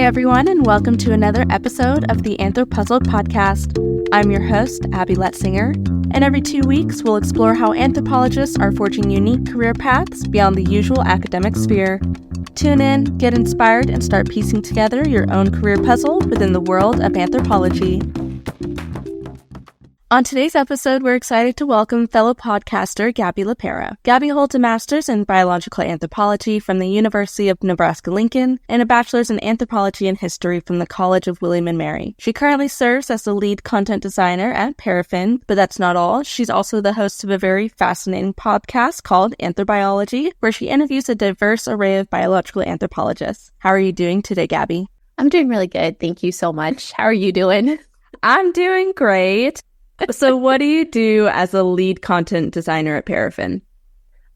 Hi, everyone, and welcome to another episode of the AnthroPuzzle Podcast. I'm your host, Abby Letzinger, and every 2 weeks, we'll explore how anthropologists are forging unique career paths beyond the usual academic sphere. Tune in, get inspired, and start piecing together your own career puzzle within the world of anthropology. On today's episode, we're excited to welcome fellow podcaster Gaby Lapera. Gaby holds a master's in biological anthropology from the University of Nebraska-Lincoln and a bachelor's in anthropology and history from the College of William and Mary. She currently serves as the lead content designer at Parafin, but that's not all. She's also the host of a very fascinating podcast called AnthroBiology, where she interviews a diverse array of biological anthropologists. How are you doing today, Gaby? I'm doing really good. Thank you so much. How are you doing? I'm doing great. So what do you do as a lead content designer at Parafin?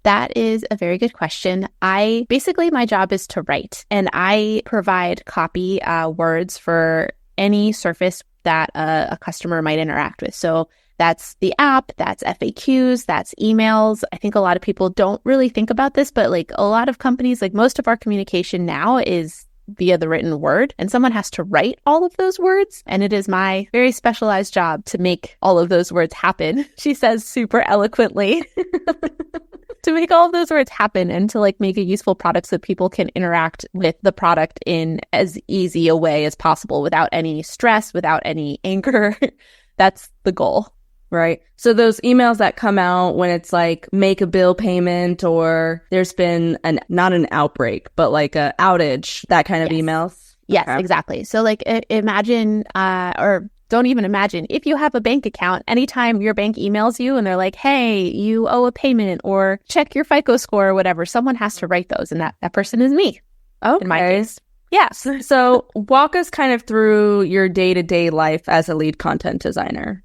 That is a very good question. My job is to write, and I provide copy words for any surface that a customer might interact with. So that's the app, that's FAQs, that's emails. I think a lot of people don't really think about this, but like a lot of companies, like most of our communication now is via the written word, and someone has to write all of those words. And it is my very specialized job to make all of those words happen. She says super eloquently to make all of those words happen and to make a useful product so people can interact with the product in as easy a way as possible without any stress, without any anger. That's the goal. Right. So those emails that come out when it's like make a bill payment or there's been not an outbreak, but like a outage, that kind of emails. Yes, okay. Exactly. So imagine or don't even imagine if you have a bank account, anytime your bank emails you and they're like, hey, you owe a payment or check your FICO score or whatever, someone has to write those. And that person is me. Okay. In my case. Yes. So walk us kind of through your day-to-day life as a lead content designer.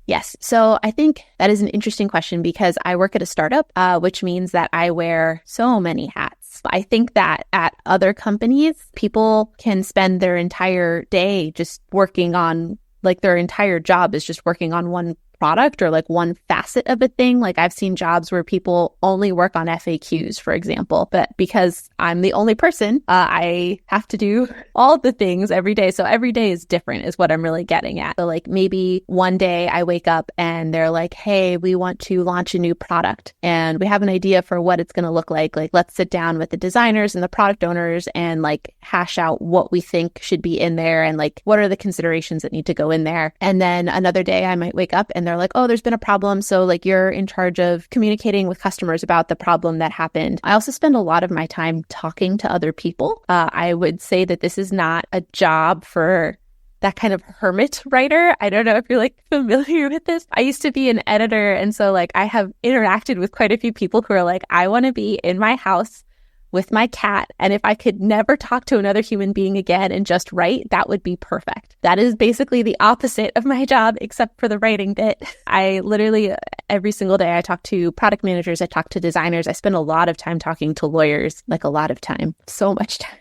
Yes. So I think that is an interesting question because I work at a startup, which means that I wear so many hats. I think that at other companies, people can spend their entire day just working on, their entire job is just working on one product or one facet of a thing. I've seen jobs where people only work on FAQs, for example, but because I'm the only person, I have to do all the things every day. So every day is different is what I'm really getting at. So maybe one day I wake up and they're like, hey, we want to launch a new product and we have an idea for what it's going to look like. Let's sit down with the designers and the product owners and hash out what we think should be in there and what are the considerations that need to go in there. And then another day I might wake up and they're like, oh, there's been a problem. So you're in charge of communicating with customers about the problem that happened. I also spend a lot of my time talking to other people. I would say that this is not a job for that kind of hermit writer. I don't know if you're familiar with this. I used to be an editor. And so I have interacted with quite a few people who are I want to be in my house with my cat. And if I could never talk to another human being again and just write, that would be perfect. That is basically the opposite of my job, except for the writing bit. I literally, every single day, I talk to product managers, I talk to designers. I spend a lot of time talking to lawyers, a lot of time, so much time.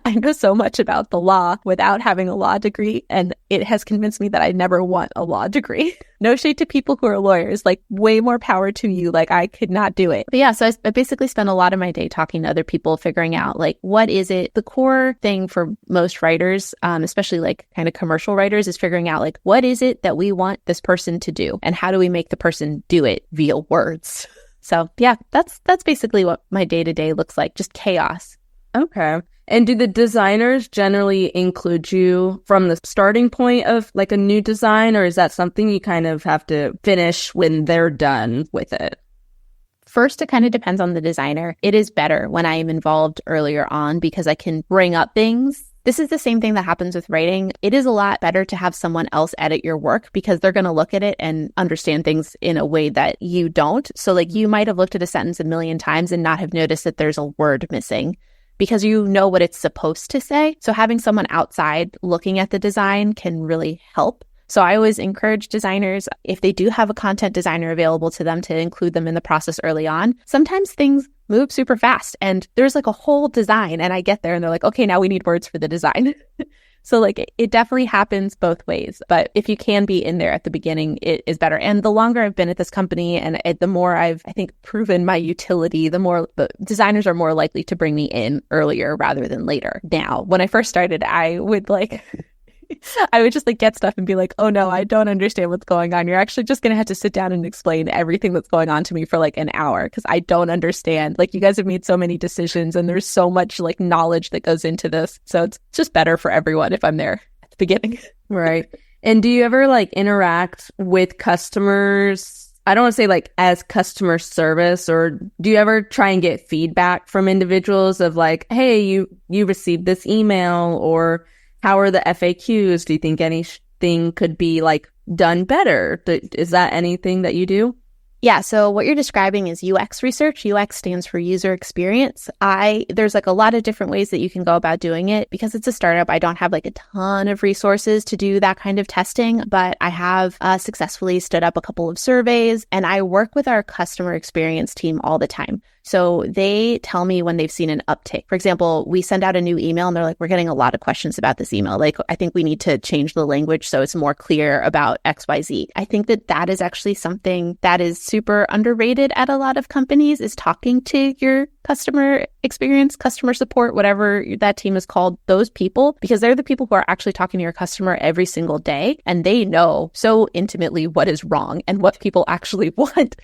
I know so much about the law without having a law degree, and it has convinced me that I never want a law degree. No shade to people who are lawyers, way more power to you. I could not do it. But yeah, so I basically spend a lot of my day talking to other people, figuring out what is it? The core thing for most writers, especially kind of commercial writers, is figuring out what is it that we want this person to do, and how do we make the person do it via words? So yeah, that's basically what my day-to-day looks like, just chaos. Okay. And do the designers generally include you from the starting point of a new design, or is that something you kind of have to finish when they're done with it? First, it kind of depends on the designer. It is better when I am involved earlier on because I can bring up things. This is the same thing that happens with writing. It is a lot better to have someone else edit your work because they're going to look at it and understand things in a way that you don't. So you might have looked at a sentence a million times and not have noticed that there's a word missing, because you know what it's supposed to say. So having someone outside looking at the design can really help. So I always encourage designers, if they do have a content designer available to them, to include them in the process early on. Sometimes things move super fast and there's a whole design and I get there and they're like, okay, now we need words for the design. So like it definitely happens both ways. But if you can be in there at the beginning, it is better. And the longer I've been at this company and the more I've, I think, proven my utility, the more the designers are more likely to bring me in earlier rather than later. Now, when I first started, I would just like get stuff and be like, oh no, I don't understand what's going on. You're actually just going to have to sit down and explain everything that's going on to me for like an hour because I don't understand. Like you guys have made so many decisions and there's so much like knowledge that goes into this. So it's just better for everyone if I'm there at the beginning. Right. And do you ever like interact with customers? I don't want to say like as customer service, or do you ever try and get feedback from individuals of like, hey, you received this email, or how are the FAQs? Do you think anything could be like done better? Is that anything that you do? Yeah. So what you're describing is UX research. UX stands for user experience. There's like a lot of different ways that you can go about doing it. Because it's a startup, I don't have like a ton of resources to do that kind of testing, but I have successfully stood up a couple of surveys and I work with our customer experience team all the time. So they tell me when they've seen an uptick. For example, we send out a new email and they're like, we're getting a lot of questions about this email. Like, I think we need to change the language so it's more clear about XYZ. I think that is actually something that is super underrated at a lot of companies, is talking to your customer experience, customer support, whatever that team is called, those people, because they're the people who are actually talking to your customer every single day. And they know so intimately what is wrong and what people actually want.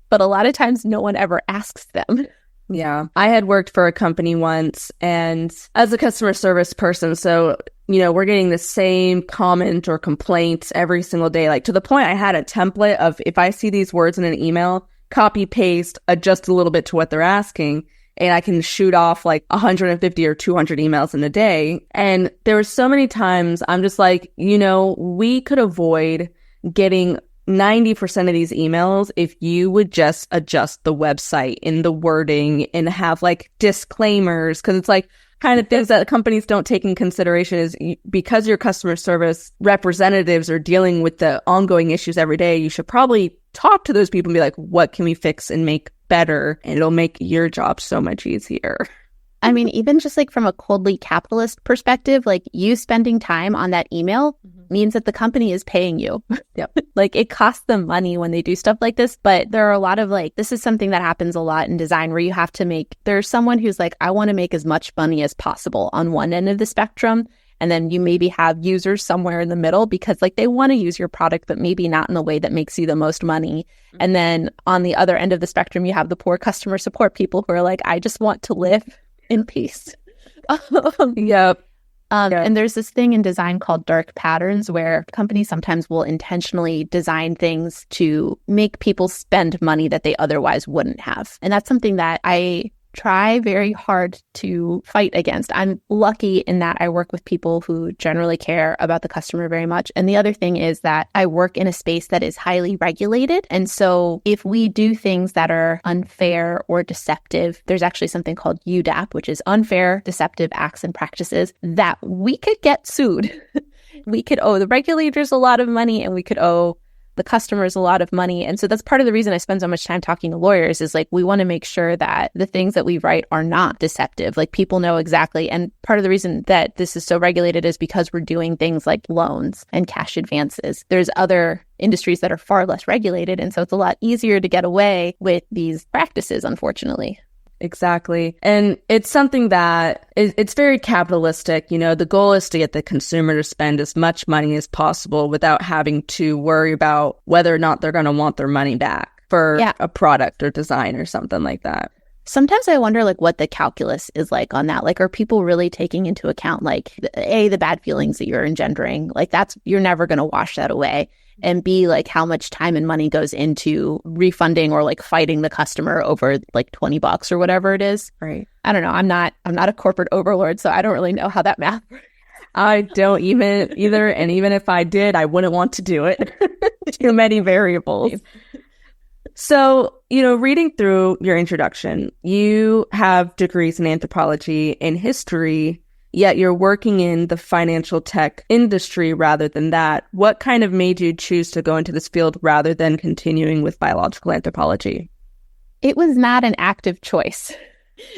But a lot of times no one ever asks them. Yeah. I had worked for a company once and as a customer service person, so, we're getting the same comment or complaints every single day, like to the point I had a template of if I see these words in an email, copy, paste, adjust a little bit to what they're asking, and I can shoot off like 150 or 200 emails in a day. And there were so many times I'm just like, we could avoid getting 90% of these emails if you would just adjust the website in the wording and have like disclaimers, because it's like kind of things that companies don't take in consideration is because your customer service representatives are dealing with the ongoing issues every day, you should probably talk to those people and be like, what can we fix and make better? And it'll make your job so much easier. I mean, even just like from a coldly capitalist perspective, like you spending time on that email means that the company is paying you. Yep. Like it costs them money when they do stuff like this. But there are a lot of this is something that happens a lot in design where you have to there's someone who's like, I want to make as much money as possible on one end of the spectrum. And then you maybe have users somewhere in the middle because they want to use your product, but maybe not in the way that makes you the most money. And then on the other end of the spectrum, you have the poor customer support people who are like, I just want to live in peace. Yep. And there's this thing in design called dark patterns where companies sometimes will intentionally design things to make people spend money that they otherwise wouldn't have. And that's something that I try very hard to fight against. I'm lucky in that I work with people who generally care about the customer very much. And the other thing is that I work in a space that is highly regulated. And so if we do things that are unfair or deceptive, there's actually something called UDAP, which is unfair, deceptive acts and practices, that we could get sued. We could owe the regulators a lot of money and we could owe the customers a lot of money. And so that's part of the reason I spend so much time talking to lawyers is we want to make sure that the things that we write are not deceptive. People know exactly. And part of the reason that this is so regulated is because we're doing things like loans and cash advances. There's other industries that are far less regulated. And so it's a lot easier to get away with these practices, unfortunately. Exactly. And it's something that it's very capitalistic. The goal is to get the consumer to spend as much money as possible without having to worry about whether or not they're going to want their money back for a product or design or something like that. Sometimes I wonder what the calculus is on that. Are people really taking into account the bad feelings that you're engendering? You're never going to wash that away. And B, how much time and money goes into refunding or fighting the customer over $20 or whatever it is. Right. I don't know. I'm not a corporate overlord, so I don't really know how that math works. I don't even either. And even if I did, I wouldn't want to do it. Too many variables. So, reading through your introduction, you have degrees in anthropology and history, yet you're working in the financial tech industry rather than that. What kind of made you choose to go into this field rather than continuing with biological anthropology? It was not an active choice.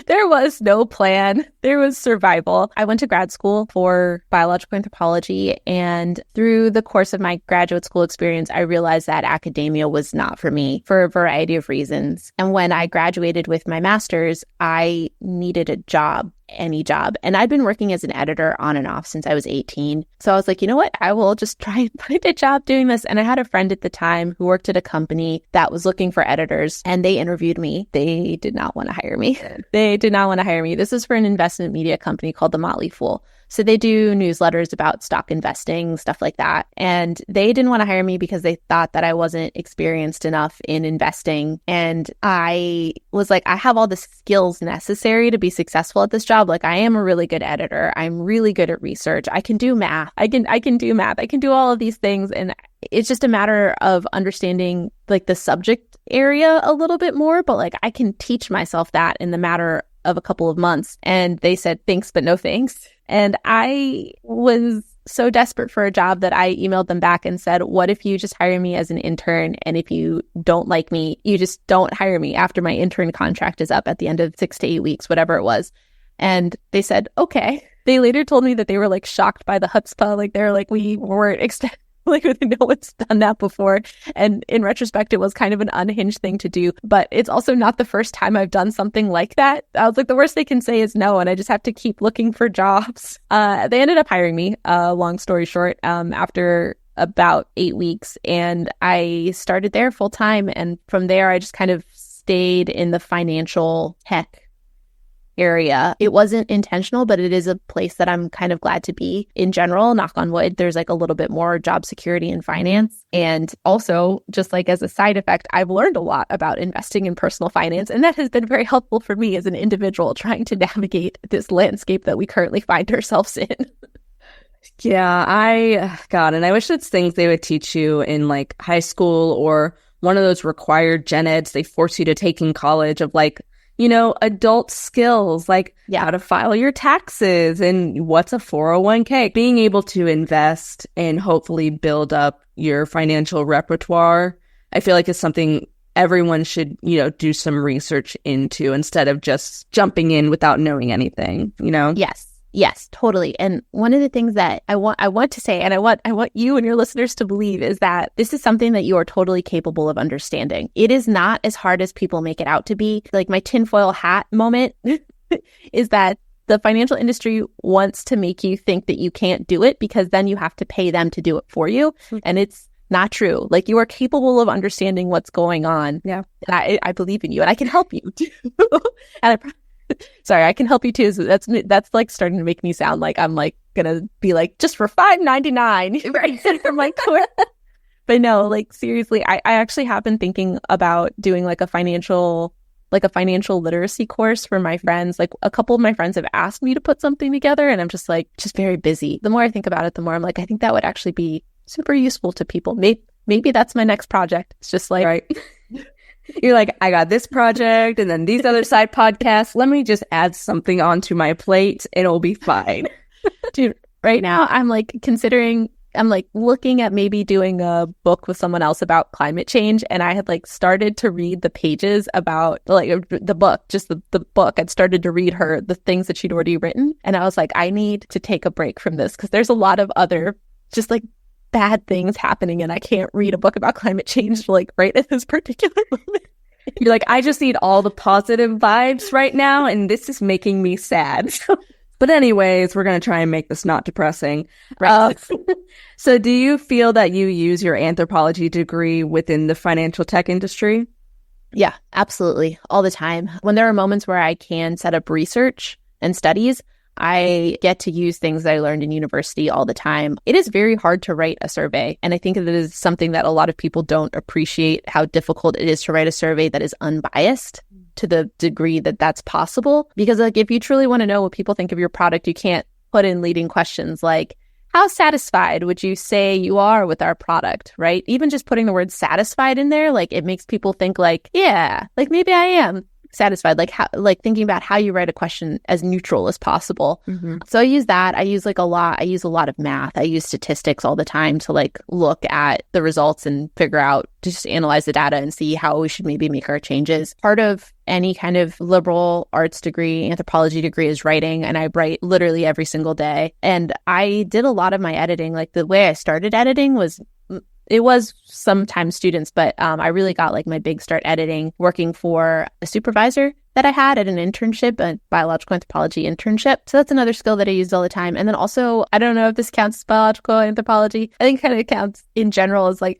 There was no plan. There was survival. I went to grad school for biological anthropology, and through the course of my graduate school experience, I realized that academia was not for me for a variety of reasons. And when I graduated with my master's, I needed a job. Any job. And I'd been working as an editor on and off since I was 18. So I was like, you know what? I will just try and find a job doing this. And I had a friend at the time who worked at a company that was looking for editors, and they interviewed me. They did not want to hire me. They did not want to hire me. This is for an investment media company called The Motley Fool. So they do newsletters about stock investing, stuff like that. And they didn't want to hire me because they thought that I wasn't experienced enough in investing. And I was like, I have all the skills necessary to be successful at this job. Like, I am a really good editor. I'm really good at research. I can do math. I can do math. I can do all of these things. And it's just a matter of understanding like the subject area a little bit more. But like, I can teach myself that in the matter of a couple of months. And they said, thanks, but no thanks. And I was so desperate for a job that I emailed them back and said, what if you just hire me as an intern? And if you don't like me, you just don't hire me after my intern contract is up at the end of 6 to 8 weeks, whatever it was. And they said, okay. They later told me that they were like shocked by the chutzpah. Like they're like, we weren't like no one's done that before. And in retrospect, it was kind of an unhinged thing to do. But it's also not the first time I've done something like that. I was like, the worst they can say is no, and I just have to keep looking for jobs. They ended up hiring me, long story short, after about 8 weeks. And I started there full time. And from there, I just kind of stayed in the financial tech area. It wasn't intentional, but it is a place that I'm kind of glad to be in general. Knock on wood, there's like a little bit more job security in finance. And also, just like as a side effect, I've learned a lot about investing in personal finance. And that has been very helpful for me as an individual trying to navigate this landscape that we currently find ourselves in. Yeah, and I wish it's things they would teach you in like high school or one of those required gen eds they force you to take in college of like, you know, adult skills like how to file your taxes and what's a 401k. Being able to invest and hopefully build up your financial repertoire, I feel like is something everyone should, you know, do some research into instead of just jumping in without knowing anything, you know? Yes, totally. And one of the things that I want to say, and I want you and your listeners to believe, is that this is something that you are totally capable of understanding. It is not as hard as people make it out to be. Like my tinfoil hat moment is that the financial industry wants to make you think that you can't do it because then you have to pay them to do it for you. And it's not true. Like you are capable of understanding what's going on. Yeah. And I believe in you and I can help you too. And I can help you too. So that's like starting to make me sound like I'm like gonna be like just for $5.99 right from my course. But no, like seriously, I actually have been thinking about doing like a financial literacy course for my friends. Like a couple of my friends have asked me to put something together, and I'm just like just very busy. The more I think about it, the more I'm like, I think that would actually be super useful to people. Maybe that's my next project. It's just like right. You're like, I got this project and then these other side podcasts. Let me just add something onto my plate and it'll be fine. Dude, right now I'm like looking at maybe doing a book with someone else about climate change. And I had like started to read the pages about like the book, just the book. I'd started to read the things that she'd already written. And I was like, I need to take a break from this because there's a lot of other just like bad things happening and I can't read a book about climate change like right at this particular moment. You're like, I just need all the positive vibes right now and this is making me sad. But anyways, we're going to try and make this not depressing. Right. So do you feel that you use your anthropology degree within the financial tech industry? Yeah, absolutely. All the time. When there are moments where I can set up research and studies, I get to use things that I learned in university all the time. It is very hard to write a survey. And I think that it is something that a lot of people don't appreciate, how difficult it is to write a survey that is unbiased to the degree that that's possible. Because like if you truly want to know what people think of your product, you can't put in leading questions like, how satisfied would you say you are with our product, right? Even just putting the word satisfied in there, like it makes people think like, yeah, like maybe I am satisfied, like thinking about how you write a question as neutral as possible. Mm-hmm. So I use that. I use a lot of math. I use statistics all the time to like look at the results and figure out, to just analyze the data and see how we should maybe make our changes. Part of any kind of liberal arts degree, anthropology degree is writing, and I write literally every single day. And I did a lot of my editing. Like the way I started editing was sometimes students, but I really got like my big start editing working for a supervisor that I had at an internship, a biological anthropology internship. So that's another skill that I used all the time. And then also, I don't know if this counts as biological anthropology. I think it kind of counts in general as like,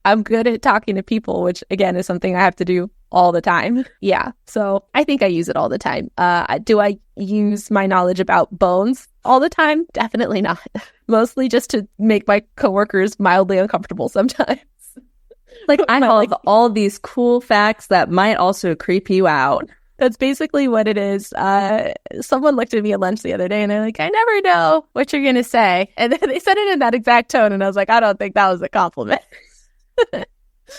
I'm good at talking to people, which again is something I have to do all the time. Yeah. So I think I use it all the time. Do I use my knowledge about bones all the time? Definitely not. Mostly just to make my coworkers mildly uncomfortable sometimes. Like I have all these cool facts that might also creep you out. That's basically what it is. Someone looked at me at lunch the other day and they're like, I never know what you're going to say. And then they said it in that exact tone. And I was like, I don't think that was a compliment.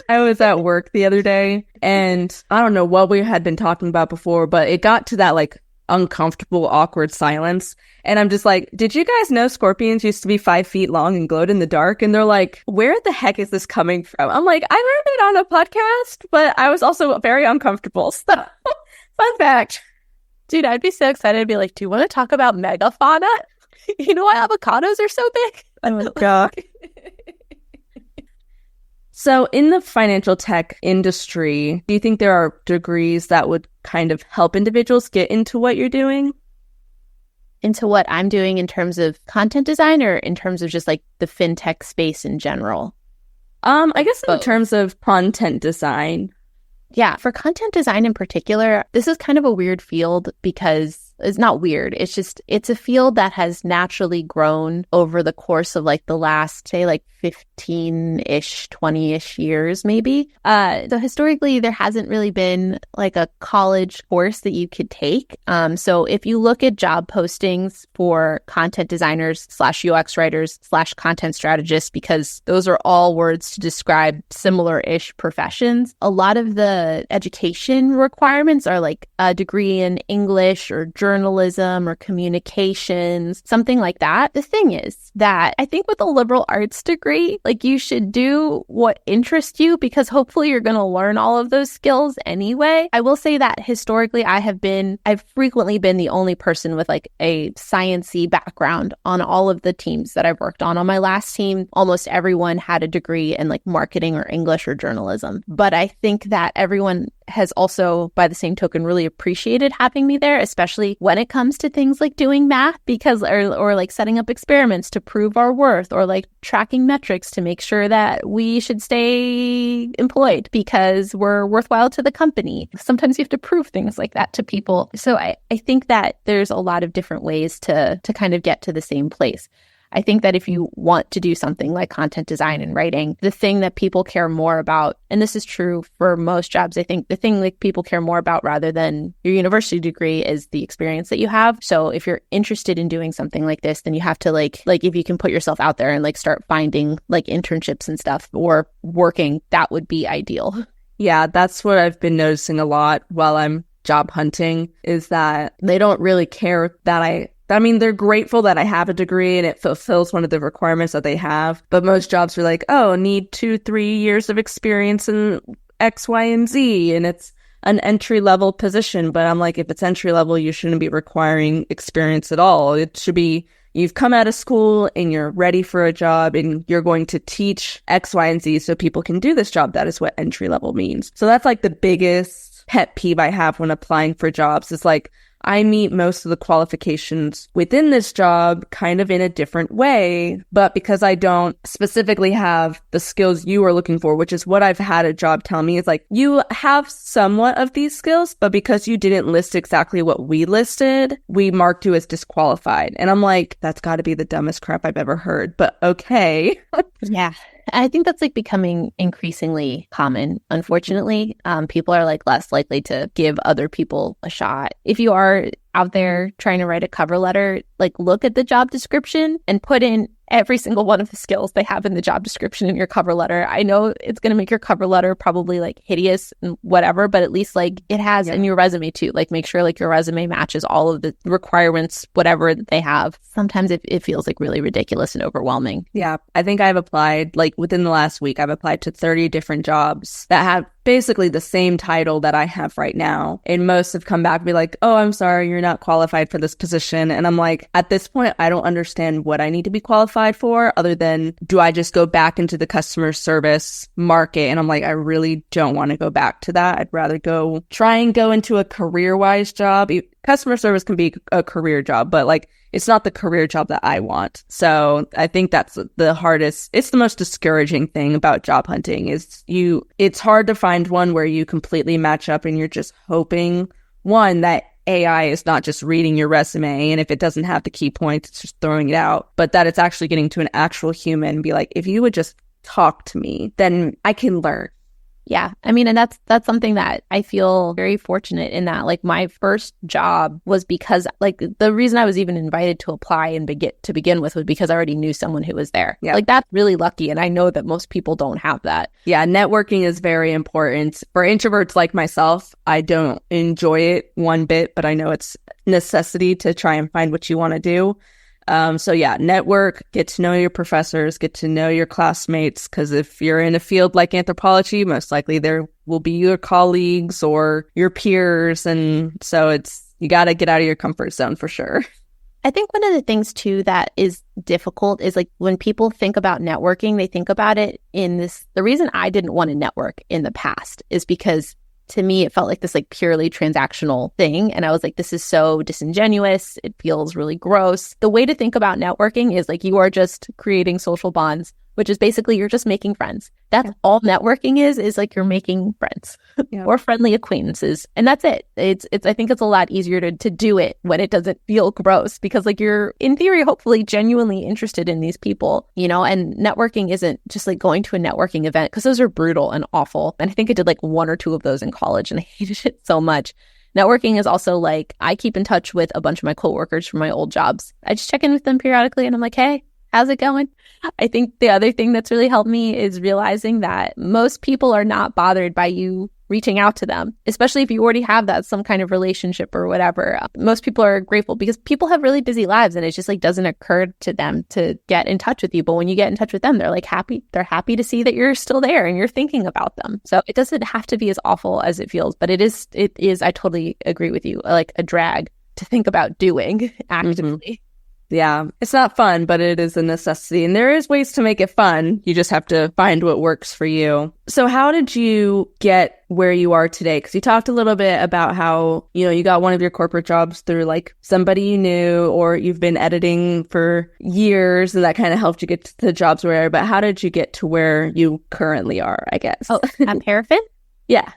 I was at work the other day and I don't know what we had been talking about before, but it got to that like uncomfortable, awkward silence. And I'm just like, did you guys know scorpions used to be 5 feet long and glowed in the dark? And they're like, where the heck is this coming from? I'm like, I learned it on a podcast, but I was also very uncomfortable. So, fun fact. Dude, I'd be so excited to be like, do you want to talk about megafauna? You know why avocados are so big? Oh my God. So in the financial tech industry, do you think there are degrees that would kind of help individuals get into what you're doing? Into what I'm doing in terms of content design or in terms of just like the fintech space in general? I guess in terms of content design. Yeah, for content design in particular, this is kind of a weird field because it's not weird. It's just, it's a field that has naturally grown over the course of like the last, say like 15-ish, 20-ish years, maybe. So historically, there hasn't really been like a college course that you could take. So if you look at job postings for content designers / UX writers / content strategists, because those are all words to describe similar-ish professions, a lot of the education requirements are like a degree in English or journalism or communications, something like that. The thing is that I think with a liberal arts degree, like you should do what interests you because hopefully you're going to learn all of those skills anyway. I will say that historically I've frequently been the only person with like a science-y background on all of the teams that I've worked on. On my last team, almost everyone had a degree in like marketing or English or journalism. But I think that everyone has also, by the same token, really appreciated having me there, especially when it comes to things like doing math or like setting up experiments to prove our worth or like tracking metrics to make sure that we should stay employed because we're worthwhile to the company. Sometimes you have to prove things like that to people. So I think that there's a lot of different ways to kind of get to the same place. I think that if you want to do something like content design and writing, the thing that people care more about, and this is true for most jobs, I think the thing like people care more about rather than your university degree is the experience that you have. So if you're interested in doing something like this, then you have to like if you can put yourself out there and like start finding like internships and stuff or working, that would be ideal. Yeah, that's what I've been noticing a lot while I'm job hunting is that they don't really care that they're grateful that I have a degree and it fulfills one of the requirements that they have. But most jobs are like, oh, need 2-3 years of experience in X, Y, and Z. And it's an entry-level position. But I'm like, if it's entry-level, you shouldn't be requiring experience at all. It should be, you've come out of school and you're ready for a job and you're going to teach X, Y, and Z so people can do this job. That is what entry-level means. So that's like the biggest pet peeve I have when applying for jobs is like, I meet most of the qualifications within this job kind of in a different way, but because I don't specifically have the skills you are looking for, which is what I've had a job tell me, is like, you have somewhat of these skills, but because you didn't list exactly what we listed, we marked you as disqualified. And I'm like, that's got to be the dumbest crap I've ever heard, but okay. Yeah. I think that's like becoming increasingly common. Unfortunately, people are like less likely to give other people a shot. If you are out there trying to write a cover letter, like look at the job description and put in every single one of the skills they have in the job description in your cover letter. I know it's going to make your cover letter probably like hideous and whatever, but at least like it has in your resume too. Like make sure like your resume matches all of the requirements, whatever that they have. Sometimes it feels like really ridiculous and overwhelming. Yeah. I think I've applied like within the last week, I've applied to 30 different jobs that have basically the same title that I have right now. And most have come back and be like, oh, I'm sorry, you're not qualified for this position. And I'm like, at this point, I don't understand what I need to be qualified for other than do I just go back into the customer service market? And I'm like, I really don't want to go back to that. I'd rather try and go into a career-wise job. Customer service can be a career job, but like, it's not the career job that I want. So I think that's the hardest. It's the most discouraging thing about job hunting is it's hard to find one where you completely match up and you're just hoping, one, that AI is not just reading your resume, and if it doesn't have the key points, it's just throwing it out, but that it's actually getting to an actual human and be like, if you would just talk to me, then I can learn. Yeah. I mean, and that's something that I feel very fortunate in that, like, my first job was because, like, the reason I was even invited to apply and to begin with was because I already knew someone who was there. Yeah. Like, that's really lucky. And I know that most people don't have that. Yeah. Networking is very important. For introverts like myself, I don't enjoy it one bit, but I know it's necessity to try and find what you want to do. So yeah, network, get to know your professors, get to know your classmates, because if you're in a field like anthropology, most likely there will be your colleagues or your peers. And so you got to get out of your comfort zone for sure. I think one of the things too that is difficult is, like, when people think about networking, they think about it the reason I didn't want to network in the past is because to me, it felt like this, like, purely transactional thing. And I was like, this is so disingenuous. It feels really gross. The way to think about networking is, like, you are just creating social bonds, which is basically you're just making friends. That's all networking is like you're making friends or friendly acquaintances. And that's it. I think it's a lot easier to do it when it doesn't feel gross because, like, you're in theory, hopefully genuinely interested in these people, and networking isn't just like going to a networking event, because those are brutal and awful. And I think I did like one or two of those in college and I hated it so much. Networking is also like, I keep in touch with a bunch of my coworkers from my old jobs. I just check in with them periodically and I'm like, hey, how's it going? I think the other thing that's really helped me is realizing that most people are not bothered by you reaching out to them, especially if you already have some kind of relationship or whatever. Most people are grateful because people have really busy lives and it just, like, doesn't occur to them to get in touch with you. But when you get in touch with them, they're like happy. They're happy to see that you're still there and you're thinking about them. So it doesn't have to be as awful as it feels, but it is, I totally agree with you, like a drag to think about doing actively. Mm-hmm. Yeah, it's not fun, but it is a necessity. And there is ways to make it fun. You just have to find what works for you. So how did you get where you are today? Because you talked a little bit about how, you got one of your corporate jobs through, like, somebody you knew, or you've been editing for years and that kind of helped you get to the jobs where, but how did you get to where you currently are, I guess? Oh, at Parafin? Yeah.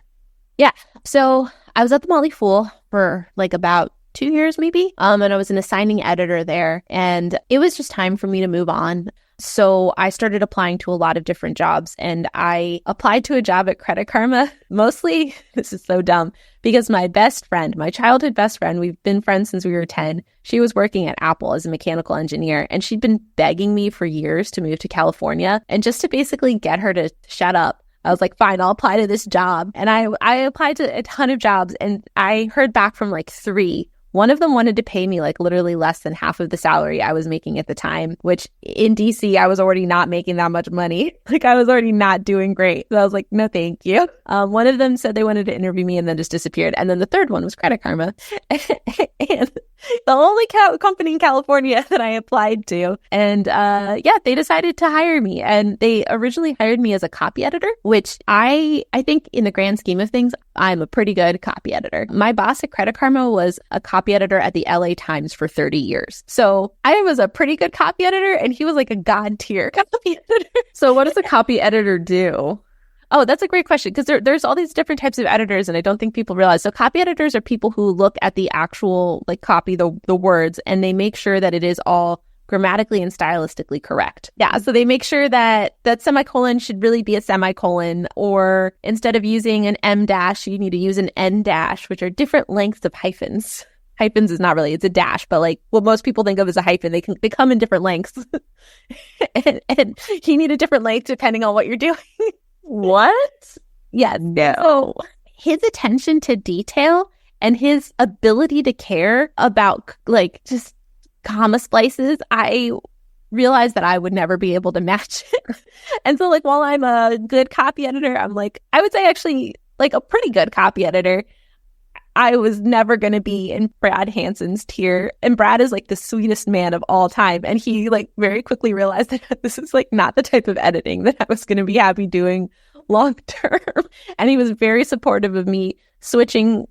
So I was at the Motley Fool for like about 2 years maybe. And I was an assigning editor there. And it was just time for me to move on. So I started applying to a lot of different jobs. And I applied to a job at Credit Karma. Mostly, this is so dumb, because my best friend, my childhood best friend, we've been friends since we were 10. She was working at Apple as a mechanical engineer. And she'd been begging me for years to move to California. And just to basically get her to shut up, I was like, fine, I'll apply to this job. And I applied to a ton of jobs. And I heard back from like 3. One of them wanted to pay me like literally less than half of the salary I was making at the time, which in DC, I was already not making that much money. Like, I was already not doing great. So I was like, no, thank you. One of them said they wanted to interview me and then just disappeared. And then the third one was Credit Karma. And the only company in California that I applied to. And they decided to hire me. And they originally hired me as a copy editor, which I think in the grand scheme of things, I'm a pretty good copy editor. My boss at Credit Karma was a copy editor at the LA Times for 30 years. So I was a pretty good copy editor and he was like a god tier copy editor. So what does a copy editor do? Oh, that's a great question, because there's all these different types of editors, and I don't think people realize. So copy editors are people who look at the actual, like, copy, the words, and they make sure that it is all grammatically and stylistically correct. Yeah, so they make sure that semicolon should really be a semicolon, or instead of using an M dash, you need to use an N dash, which are different lengths of hyphens. Hyphens is not really, it's a dash, but like what most people think of as a hyphen, they come in different lengths. and you need a different length depending on what you're doing. What? Yeah. No. So his attention to detail and his ability to care about, like, just comma splices, I realized that I would never be able to match it. And so like, while I'm a good copy editor, I'm like, I would say actually like a pretty good copy editor, I was never going to be in Brad Hansen's tier. And Brad is like the sweetest man of all time. And he like very quickly realized that this is like not the type of editing that I was going to be happy doing long term. And he was very supportive of me switching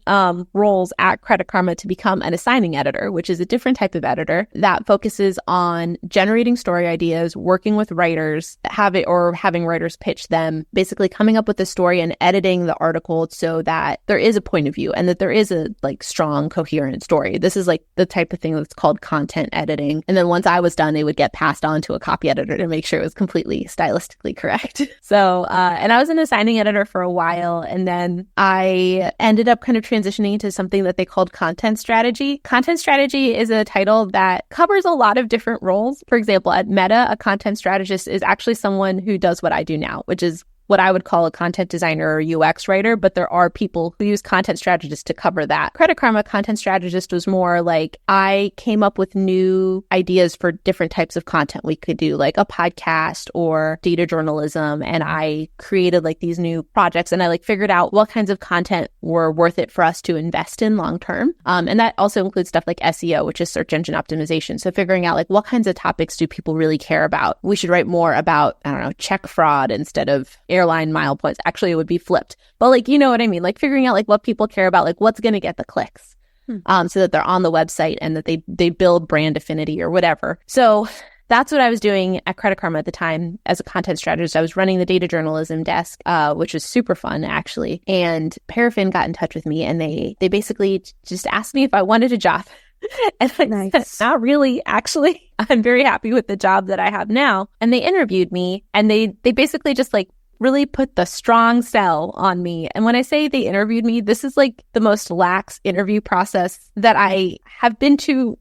roles at Credit Karma to become an assigning editor, which is a different type of editor that focuses on generating story ideas, working with writers, having writers pitch them, basically coming up with a story and editing the article so that there is a point of view and that there is a like strong, coherent story. This is like the type of thing that's called content editing. And then once I was done, it would get passed on to a copy editor to make sure it was completely stylistically correct. So, and I was an assigning editor for a while, and then I ended up kind of transitioning into something that they called content strategy. Content strategy is a title that covers a lot of different roles. For example, at Meta, a content strategist is actually someone who does what I do now, which is what I would call a content designer or UX writer, but there are people who use content strategists to cover that. Credit Karma content strategist was more like I came up with new ideas for different types of content. We could do like a podcast or data journalism, and I created like these new projects, and I like figured out what kinds of content were worth it for us to invest in long term. And that also includes stuff like SEO, which is search engine optimization. So figuring out like what kinds of topics do people really care about? We should write more about, I don't know, check fraud instead of airline mile points. Actually, it would be flipped. But like, you know what I mean? Like figuring out like what people care about, like what's going to get the clicks so that they're on the website and that they build brand affinity or whatever. So that's what I was doing at Credit Karma at the time as a content strategist. I was running the data journalism desk, which was super fun, actually. And Parafin got in touch with me, and they basically just asked me if I wanted a job. And I said, not really, actually. I'm very happy with the job that I have now. And they interviewed me, and they basically just like really put the strong sell on me. And when I say they interviewed me, this is like the most lax interview process that I have been through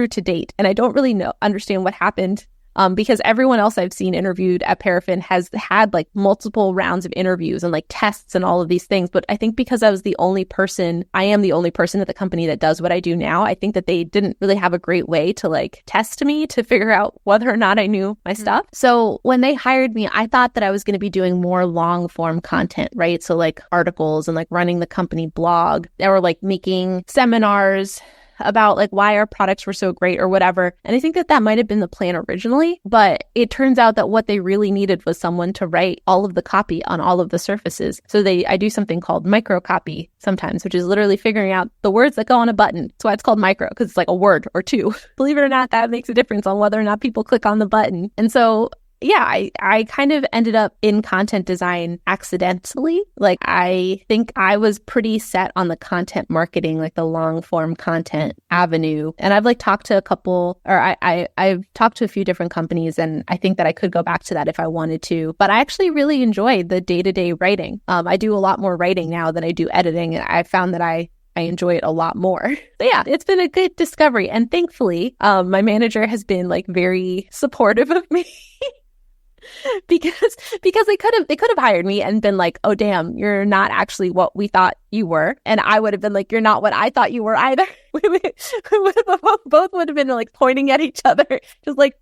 to date. And I don't really understand what happened. Because everyone else I've seen interviewed at Parafin has had like multiple rounds of interviews and like tests and all of these things. But I think because I am the only person at the company that does what I do now, I think that they didn't really have a great way to like test me to figure out whether or not I knew my stuff. So when they hired me, I thought that I was going to be doing more long form content, right? So like articles and like running the company blog, or like making seminars about like why our products were so great or whatever. And I think that might have been the plan originally, but it turns out that what they really needed was someone to write all of the copy on all of the surfaces. So I do something called micro copy sometimes, which is literally figuring out the words that go on a button. That's why it's called micro, because it's like a word or two. Believe it or not, that makes a difference on whether or not people click on the button. And so yeah, I kind of ended up in content design accidentally. Like, I think I was pretty set on the content marketing, like the long form content avenue. And I've like talked to I've talked to a few different companies, and I think that I could go back to that if I wanted to. But I actually really enjoyed the day-to-day writing. I do a lot more writing now than I do editing. And I found that I enjoy it a lot more. So yeah, it's been a good discovery. And thankfully, my manager has been like very supportive of me. because they could have hired me and been like, oh damn, you're not actually what we thought you were, and I would have been like, you're not what I thought you were either. Both would have been like pointing at each other, just like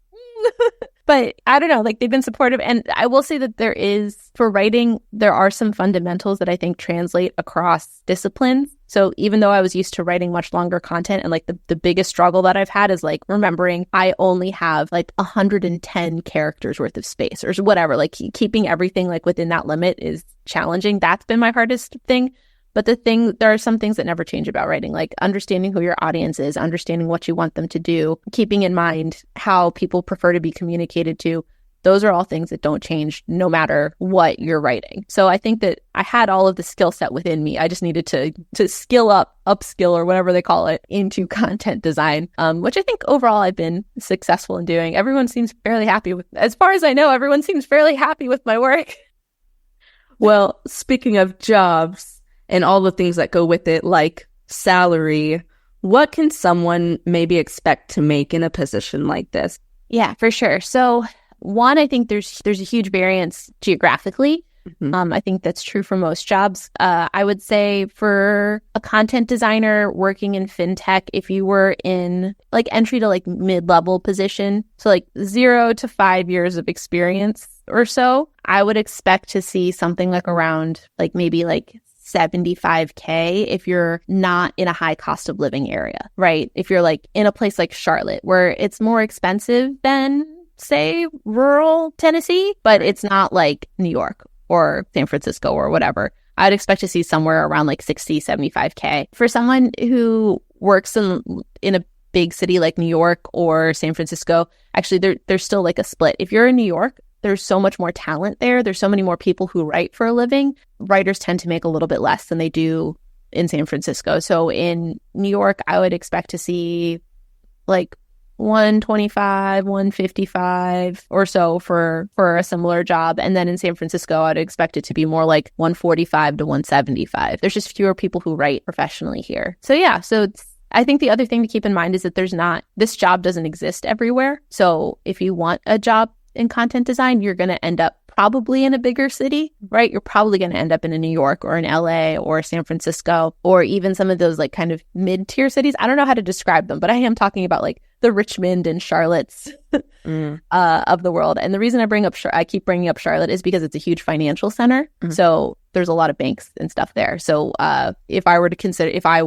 but I don't know, like they've been supportive. And I will say that for writing, there are some fundamentals that I think translate across disciplines. So even though I was used to writing much longer content, and like the biggest struggle that I've had is like remembering I only have like 110 characters worth of space or whatever, like keeping everything like within that limit is challenging. That's been my hardest thing. But there are some things that never change about writing, like understanding who your audience is, understanding what you want them to do, keeping in mind how people prefer to be communicated to. Those are all things that don't change no matter what you're writing. So I think that I had all of the skill set within me. I just needed to upskill or whatever they call it into content design, which I think overall I've been successful in doing. Everyone seems fairly happy with, as far as I know, everyone seems fairly happy with my work. Well, speaking of jobs and all the things that go with it, like salary, what can someone maybe expect to make in a position like this? Yeah, for sure. So one, I think there's a huge variance geographically. I think that's true for most jobs. I would say for a content designer working in fintech, if you were in like entry to like mid-level position, so like 0 to 5 years of experience or so, I would expect to see something like around like maybe like $75K if you're not in a high cost of living area, right? If you're like in a place like Charlotte where it's more expensive than say rural Tennessee, but it's not like New York or San Francisco or whatever. I'd expect to see somewhere around like 60, 75K. For someone who works in a big city like New York or San Francisco, actually there's still like a split. If you're in New York, there's so much more talent there. There's so many more people who write for a living. Writers tend to make a little bit less than they do in San Francisco. So in New York, I would expect to see like 125, 155 or so for a similar job. And then in San Francisco, I'd expect it to be more like 145 to 175. There's just fewer people who write professionally here. So yeah, I think the other thing to keep in mind is that this job doesn't exist everywhere. So if you want a job in content design, you're going to end up probably in a bigger city, right? You're probably going to end up in a New York or an LA or San Francisco or even some of those like kind of mid-tier cities. I don't know how to describe them, but I am talking about like the Richmond and Charlottes of the world. And the reason I keep bringing up Charlotte is because it's a huge financial center. So there's a lot of banks and stuff there. So if I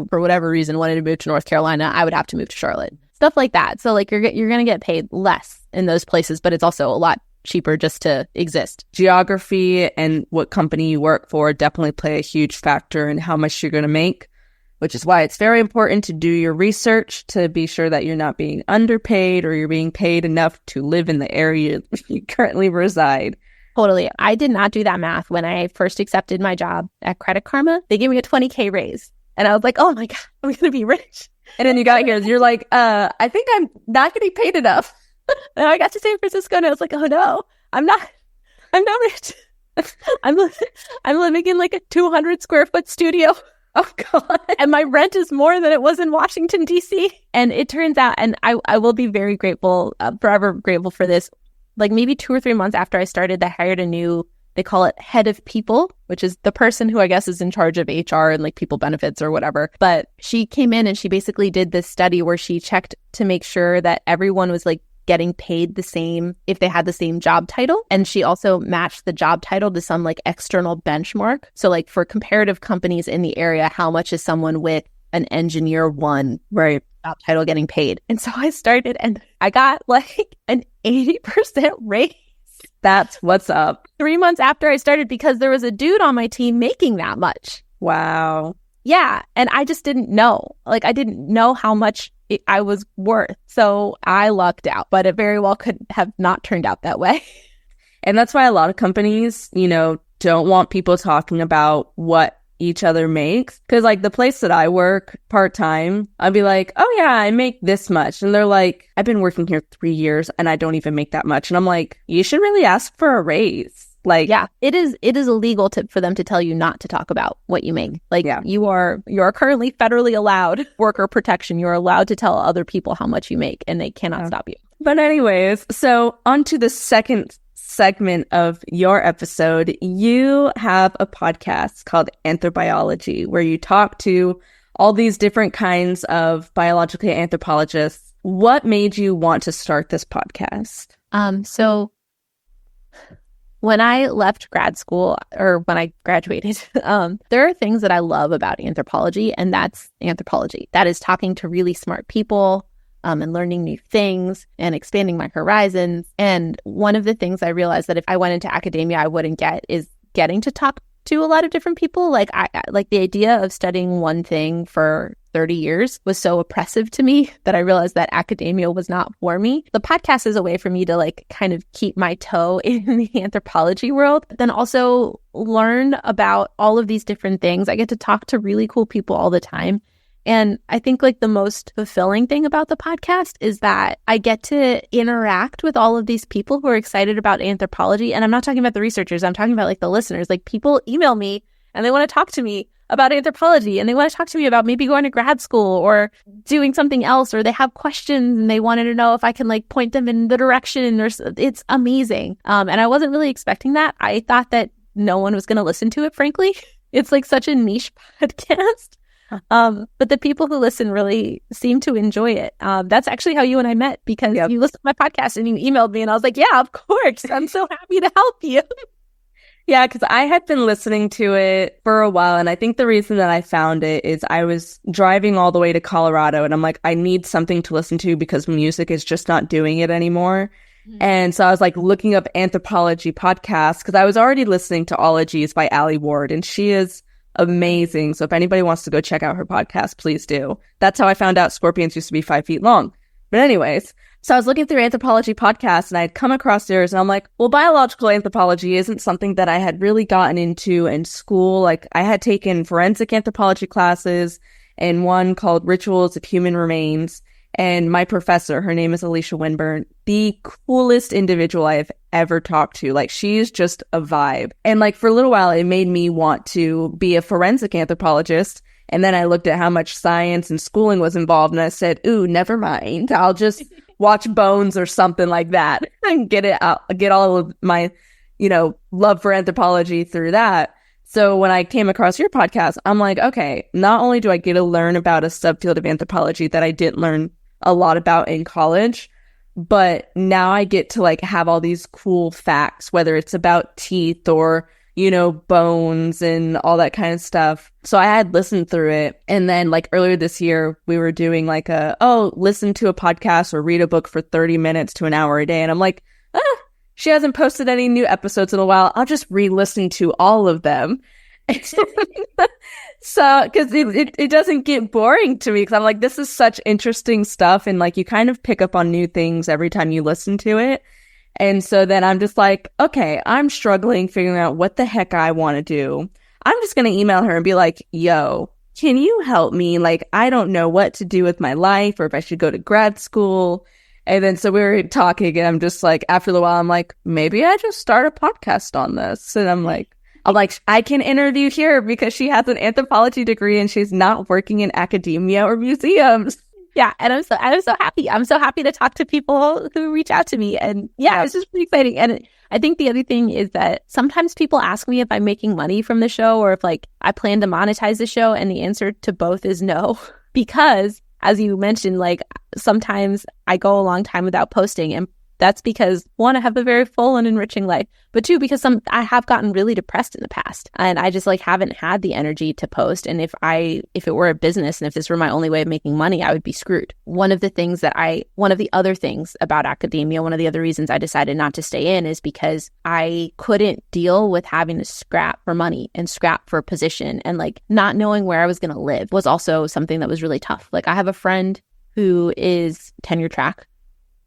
for whatever reason wanted to move to North Carolina, I would have to move to Charlotte. Stuff like that. So like you're going to get paid less in those places, but it's also a lot cheaper just to exist. Geography and what company you work for definitely play a huge factor in how much you're going to make, which is why it's very important to do your research to be sure that you're not being underpaid or you're being paid enough to live in the area you currently reside. Totally. I did not do that math when I first accepted my job at Credit Karma. They gave me a $20K raise. And I was like, oh my God, I'm going to be rich. And then you got here, you're like, I think I'm not getting paid enough. And I got to San Francisco and I was like, oh no, I'm not rich. I'm living in like a 200 square foot studio. Oh God. And my rent is more than it was in Washington, DC. And it turns out, and I will be very grateful, forever grateful for this. Like maybe 2 or 3 months after I started, they hired a new, they call it head of people, which is the person who I guess is in charge of HR and like people benefits or whatever. But she came in and she basically did this study where she checked to make sure that everyone was like getting paid the same if they had the same job title. And she also matched the job title to some like external benchmark. So like for comparative companies in the area, how much is someone with an engineer 1 job title getting paid? And so I started and I got like an 80% raise. That's what's up. 3 months after I started because there was a dude on my team making that much. Wow. Yeah. And I just didn't know. Like I didn't know how much I was worth. So I lucked out, but it very well could have not turned out that way. And that's why a lot of companies, don't want people talking about what each other makes. Because like the place that I work part-time, I'd be like, oh yeah, I make this much. And they're like, I've been working here 3 years and I don't even make that much. And I'm like, you should really ask for a raise. Like, yeah, it is illegal for them to tell you not to talk about what you make. Like, yeah. You are currently federally allowed worker protection. You're allowed to tell other people how much you make and they cannot stop you. But anyways, so on to the second segment of your episode. You have a podcast called AnthroBiology where you talk to all these different kinds of biological anthropologists. What made you want to start this podcast? So when I left grad school or when I graduated, there are things that I love about anthropology, and that's anthropology. That is talking to really smart people and learning new things and expanding my horizons. And one of the things I realized that if I went into academia, I wouldn't get is getting to talk to a lot of different people. Like the idea of studying one thing for 30 years was so oppressive to me that I realized that academia was not for me. The podcast is a way for me to like kind of keep my toe in the anthropology world, but then also learn about all of these different things. I get to talk to really cool people all the time. And I think like the most fulfilling thing about the podcast is that I get to interact with all of these people who are excited about anthropology. And I'm not talking about the researchers. I'm talking about like the listeners. Like people email me and they want to talk to me about anthropology and they want to talk to me about maybe going to grad school or doing something else, or they have questions and they wanted to know if I can like point them in the direction. It's amazing. And I wasn't really expecting that. I thought that no one was going to listen to it, frankly. It's like such a niche podcast. But the people who listen really seem to enjoy it. That's actually how you and I met, because you listened to my podcast and you emailed me and I was like, yeah, of course. I'm so happy to help you. Yeah, because I had been listening to it for a while, and I think the reason that I found it is I was driving all the way to Colorado, and I'm like, I need something to listen to because music is just not doing it anymore. Mm-hmm. And so I was like looking up AnthroBiology Podcast, because I was already listening to Ologies by Allie Ward, and she is amazing. So if anybody wants to go check out her podcast, please do. That's how I found out scorpions used to be 5 feet long. But anyways, so I was looking through AnthroBiology Podcast and I had come across yours, and I'm like, well, biological anthropology isn't something that I had really gotten into in school. Like, I had taken forensic anthropology classes and one called Rituals of Human Remains. And my professor, her name is Alicia Winburn, the coolest individual I have ever talked to. Like, she's just a vibe. And like, for a little while, it made me want to be a forensic anthropologist. And then I looked at how much science and schooling was involved, and I said, ooh, never mind. I'll just watch Bones or something like that and get all of my, love for anthropology through that. So when I came across your podcast, I'm like, okay, not only do I get to learn about a subfield of anthropology that I didn't learn a lot about in college, but now I get to like have all these cool facts, whether it's about teeth or bones and all that kind of stuff. So I had listened through it. And then like earlier this year, we were doing like listen to a podcast or read a book for 30 minutes to an hour a day. And I'm like, she hasn't posted any new episodes in a while. I'll just re-listen to all of them. So, because it doesn't get boring to me, because I'm like, this is such interesting stuff. And like, you kind of pick up on new things every time you listen to it. And so then I'm just like, okay, I'm struggling figuring out what the heck I want to do. I'm just going to email her and be like, yo, can you help me? Like, I don't know what to do with my life, or if I should go to grad school. And then so we were talking, and I'm just like, after a while, I'm like, maybe I just start a podcast on this. And I'm like, I can interview here because she has an anthropology degree and she's not working in academia or museums. Yeah, and I'm so happy. I'm so happy to talk to people who reach out to me, and it's just pretty exciting. And I think the other thing is that sometimes people ask me if I'm making money from the show, or if like I plan to monetize the show, and the answer to both is no, because as you mentioned, like sometimes I go a long time without posting, and that's because, one, I have a very full and enriching life, but two, because I have gotten really depressed in the past, and I just like haven't had the energy to post. And if it were a business and if this were my only way of making money, I would be screwed. One of the other things about academia, one of the other reasons I decided not to stay in, is because I couldn't deal with having to scrap for money and scrap for a position, and like not knowing where I was going to live was also something that was really tough. Like, I have a friend who is tenure track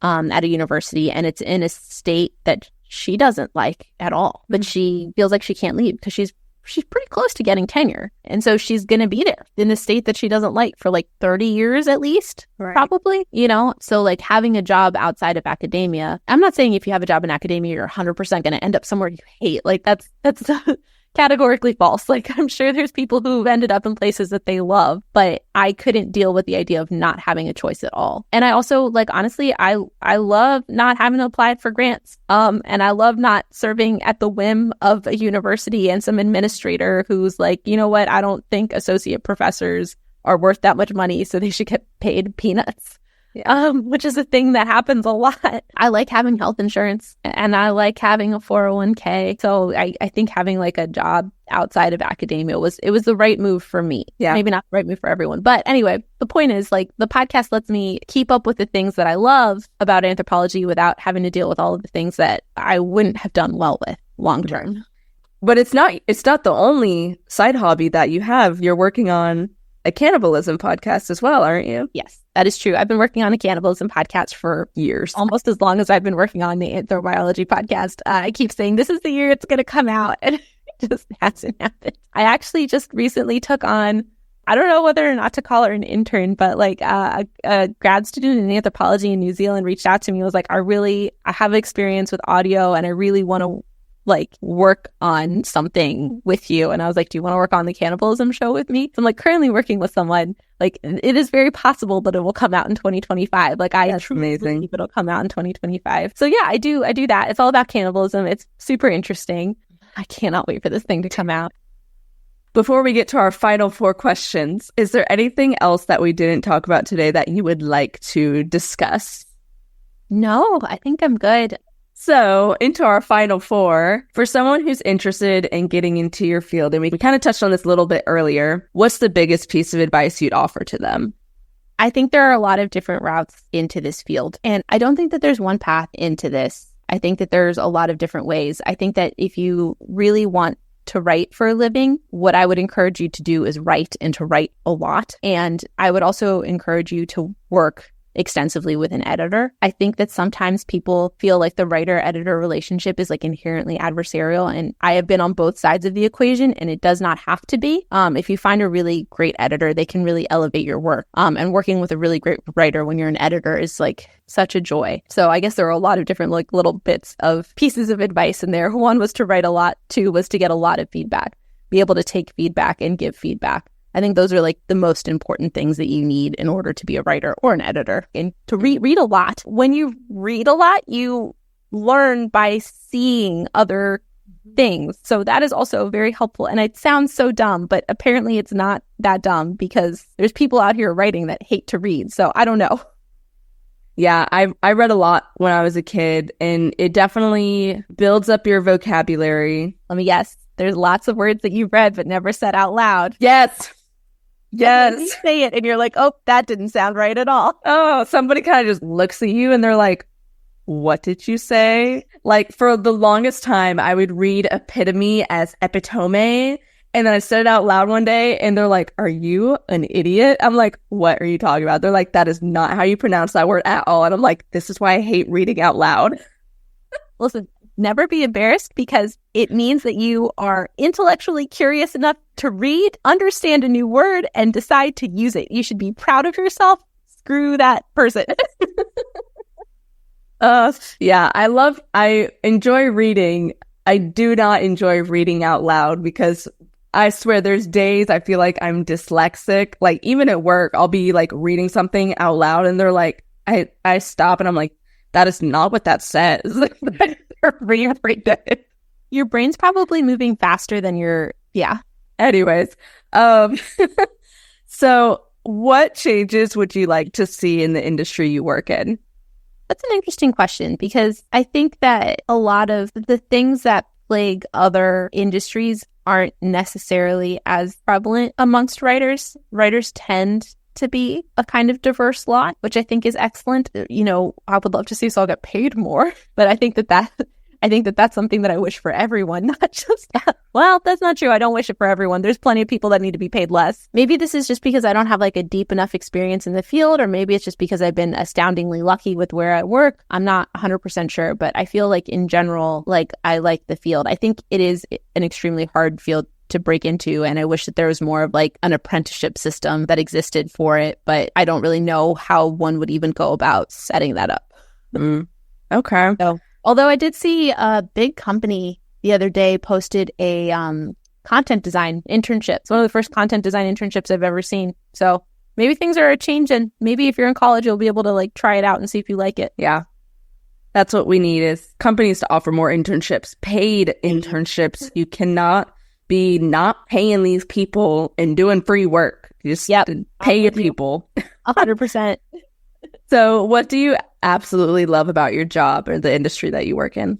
at a university, and it's in a state that she doesn't like at all, but she feels like she can't leave because she's pretty close to getting tenure, and so she's going to be there in the state that she doesn't like for like 30 years at least, right. Probably, so like having a job outside of academia, I'm not saying if you have a job in academia you're 100% going to end up somewhere you hate. Like, that's categorically false. Like, I'm sure there's people who've ended up in places that they love, but I couldn't deal with the idea of not having a choice at all. And I also, like, honestly, I love not having to apply for grants. And I love not serving at the whim of a university and some administrator who's like, you know what, I don't think associate professors are worth that much money, so they should get paid peanuts. Which is a thing that happens a lot. I like having health insurance, and I like having a 401k. So I think having like a job outside of academia was the right move for me. Yeah. Maybe not the right move for everyone. But anyway, the point is, like, the podcast lets me keep up with the things that I love about anthropology without having to deal with all of the things that I wouldn't have done well with long term. But it's not the only side hobby that you have. You're working on a cannibalism podcast as well, aren't you? Yes, that is true. I've been working on a cannibalism podcast for years, almost as long as I've been working on the AnthroBiology podcast. I keep saying this is the year it's going to come out, and it just hasn't happened. I actually just recently took on, I don't know whether or not to call her an intern, but like a grad student in anthropology in New Zealand reached out to me and was like, I have experience with audio, and I really want to like work on something with you. And I was like, do you want to work on the cannibalism show with me? So I'm like currently working with someone. Like, it is very possible that it will come out in 2025. Like, I truly believe it'll come out in 2025. So yeah, I do that. It's all about cannibalism. It's super interesting. I cannot wait for this thing to come out. Before we get to our final 4 questions, is there anything else that we didn't talk about today that you would like to discuss? No, I think I'm good. So, into our final 4, for someone who's interested in getting into your field, and we kind of touched on this a little bit earlier, what's the biggest piece of advice you'd offer to them? I think there are a lot of different routes into this field, and I don't think that there's one path into this. I think that there's a lot of different ways. I think that if you really want to write for a living, what I would encourage you to do is write, and to write a lot. And I would also encourage you to work extensively with an editor. I think that sometimes people feel like the writer-editor relationship is like inherently adversarial, and I have been on both sides of the equation, and it does not have to be. If you find a really great editor, they can really elevate your work. And working with a really great writer when you're an editor is like such a joy. So I guess there are a lot of different like little bits of pieces of advice in there. 1 was to write a lot. 2 was to get a lot of feedback, be able to take feedback and give feedback. I think those are like the most important things that you need in order to be a writer or an editor. And to read a lot. When you read a lot, you learn by seeing other things. So that is also very helpful. And it sounds so dumb, but apparently it's not that dumb, because there's people out here writing that hate to read. So I don't know. Yeah, I read a lot when I was a kid, and it definitely builds up your vocabulary. Let me guess. There's lots of words that you've read but never said out loud. Yes. You say it and you're like, oh, that didn't sound right at all. Oh, somebody kind of just looks at you and they're like, what did you say? Like, for the longest time, I would read epitome as epitome. And then I said it out loud one day and they're like, are you an idiot? I'm like, what are you talking about? They're like, that is not how you pronounce that word at all. And I'm like, this is why I hate reading out loud. Listen, never be embarrassed, because it means that you are intellectually curious enough to read, understand a new word, and decide to use it. You should be proud of yourself. Screw that person. Yeah, I enjoy reading. I do not enjoy reading out loud, because I swear there's days I feel like I'm dyslexic. Like, even at work, I'll be like reading something out loud and they're like, I stop and I'm like, that is not what that says. Every day. Your brain's probably moving faster than yeah. Anyways, so what changes would you like to see in the industry you work in? That's an interesting question, because I think that a lot of the things that plague other industries aren't necessarily as prevalent amongst writers. Writers tend to be a kind of diverse lot, which I think is excellent. You know, I would love to see us all get paid more, but I think that that's something that I wish for everyone, not just that. Well, that's not true. I don't wish it for everyone. There's plenty of people that need to be paid less. Maybe this is just because I don't have like a deep enough experience in the field, or maybe it's just because I've been astoundingly lucky with where I work. I'm not 100% sure, but I feel like in general, like, I like the field. I think it is an extremely hard field to break into, and I wish that there was more of like an apprenticeship system that existed for it, but I don't really know how one would even go about setting that up. Okay. So, although I did see a big company the other day posted a content design internship. It's one of the first content design internships I've ever seen. So maybe things are changing. Maybe if you're in college, you'll be able to like try it out and see if you like it. Yeah. That's what we need, is companies to offer more internships, paid internships. You cannot be not paying these people and doing free work. You just pay your people. 100%. So what do you absolutely love about your job or the industry that you work in?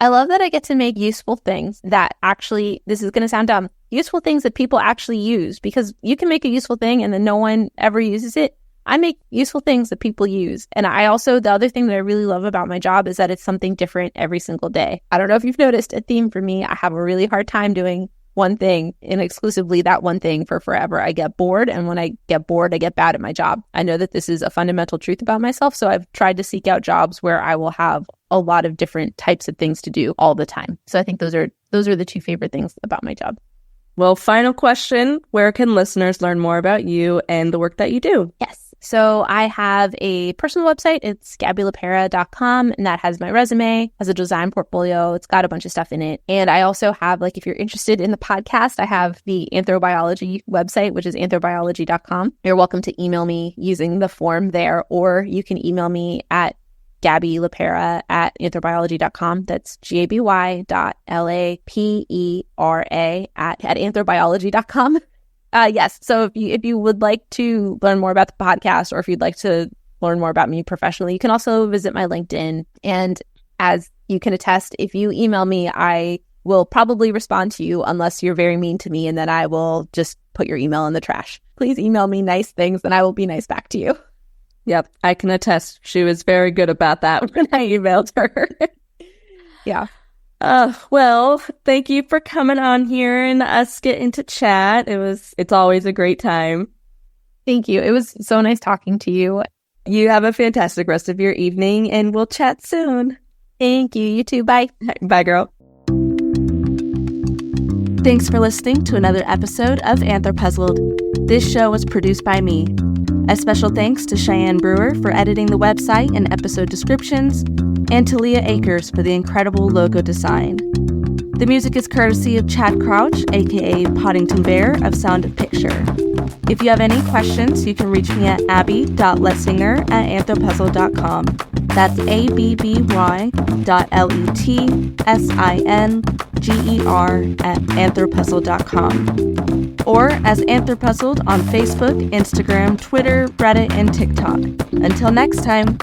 I love that I get to make useful things that actually, this is going to sound dumb, useful things that people actually use, because you can make a useful thing and then no one ever uses it. I make useful things that people use. And I also, the other thing that I really love about my job is that it's something different every single day. I don't know if you've noticed a theme for me. I have a really hard time doing one thing and exclusively that one thing for forever. I get bored, and when I get bored, I get bad at my job. I know that this is a fundamental truth about myself, so I've tried to seek out jobs where I will have a lot of different types of things to do all the time. So I think those are the 2 favorite things about my job. Well, final question, where can listeners learn more about you and the work that you do? Yes. So I have a personal website. It's gabylapera.com, and that has my resume, has a design portfolio. It's got a bunch of stuff in it. And I also have, like, if you're interested in the podcast, I have the AnthroBiology website, which is anthrobiology.com. You're welcome to email me using the form there, or you can email me at Gaby Lapera at anthrobiology.com. That's GABY.LAPERA at anthrobiology.com. Yes. So if you would like to learn more about the podcast, or if you'd like to learn more about me professionally, you can also visit my LinkedIn. And as you can attest, if you email me, I will probably respond to you unless you're very mean to me, and then I will just put your email in the trash. Please email me nice things and I will be nice back to you. Yep, I can attest. She was very good about that when I emailed her. Yeah. Well, thank you for coming on here and us getting to chat. It's always a great time. Thank you. It was so nice talking to you. You have a fantastic rest of your evening, and we'll chat soon. Thank you. You too. Bye. Bye, girl. Thanks for listening to another episode of AnthroPuzzled. This show was produced by me. A special thanks to Cheyenne Brewer for editing the website and episode descriptions, and to Leah Akers for the incredible logo design. The music is courtesy of Chad Crouch, aka Poddington Bear of Sound of Picture. If you have any questions, you can reach me at abby.letzinger@anthropuzzle.com. That's abby.letzinger@anthropuzzle.com. Or as AnthroPuzzled on Facebook, Instagram, Twitter, Reddit, and TikTok. Until next time.